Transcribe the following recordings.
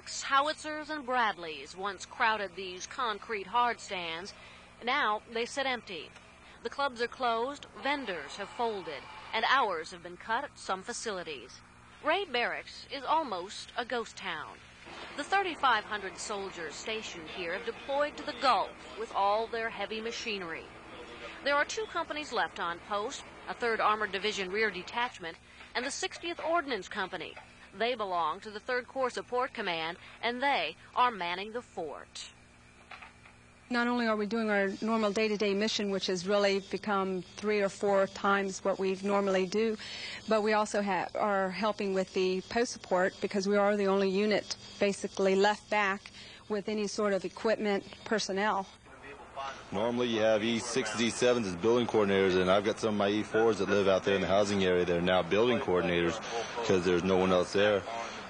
Barracks, howitzers and Bradleys once crowded these concrete hard stands. Now they sit empty. The clubs are closed, vendors have folded, and hours have been cut at some facilities. Ray Barracks is almost a ghost town. The 3,500 soldiers stationed here have deployed to the Gulf with all their heavy machinery. There are 2 companies left on post, a 3rd Armored Division Rear Detachment and the 60th Ordnance Company. They belong to the 3rd Corps Support Command, and they are manning the fort. Not only are we doing our normal day-to-day mission, which has really become 3 or 4 times what we normally do, but we also are helping with the post support because we are the only unit basically left back with any sort of equipment, personnel. Normally you have E6s, E7s as building coordinators, and I've got some of my E4s that live out there in the housing area that are now building coordinators because there's no one else there.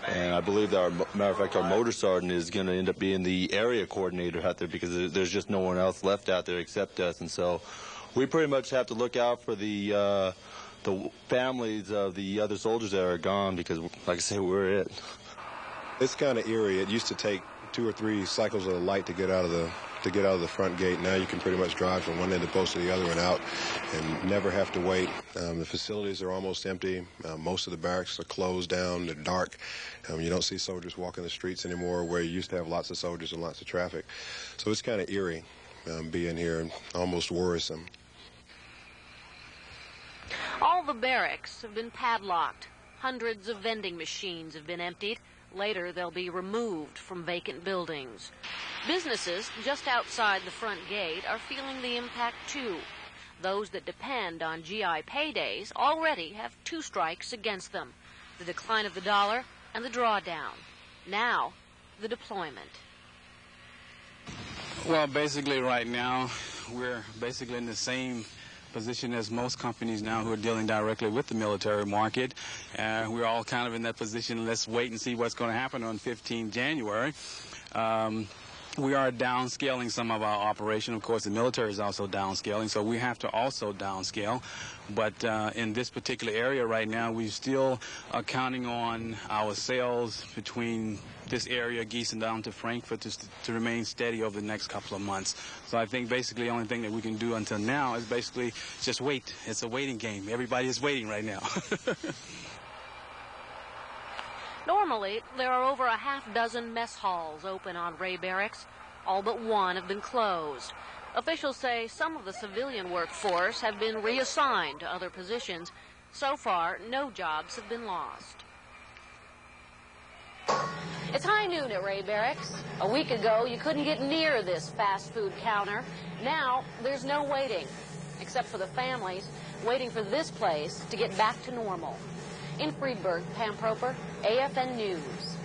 And I believe that, matter of fact, our motor sergeant is going to end up being the area coordinator out there because there's just no one else left out there except us. And so we pretty much have to look out for the families of the other soldiers that are gone because, like I say, we're it. It's kind of eerie. It used to take 2 or 3 cycles of the light to get out of the front gate. Now you can pretty much drive from one end of the post to the other and out and never have to wait. The facilities are almost empty. Most of the barracks are closed down. They're dark. You don't see soldiers walking the streets anymore where you used to have lots of soldiers and lots of traffic. So it's kind of eerie being here and almost worrisome. All the barracks have been padlocked. Hundreds of vending machines have been emptied. Later, they'll be removed from vacant buildings. Businesses just outside the front gate are feeling the impact too. Those that depend on GI paydays already have 2 strikes against them: the decline of the dollar and the drawdown. Now, the deployment. Well, basically right now, we're basically in the same position as most companies now who are dealing directly with the military market. We're all kind of in that position. Let's wait and see what's going to happen on 15 January. We are downscaling some of our operation. Of course, the military is also downscaling, so we have to also downscale. But in this particular area right now, we still are counting on our sales between this area, Gießen down to Frankfurt, to remain steady over the next couple of months. So I think basically the only thing that we can do until now is basically just wait. It's a waiting game. Everybody is waiting right now. Normally, there are over a half-dozen mess halls open on Ray Barracks. All but 1 have been closed. Officials say some of the civilian workforce have been reassigned to other positions. So far, no jobs have been lost. It's high noon at Ray Barracks. A week ago, you couldn't get near this fast food counter. Now, there's no waiting, except for the families waiting for this place to get back to normal. In Friedberg, Pam Portland, AFN News.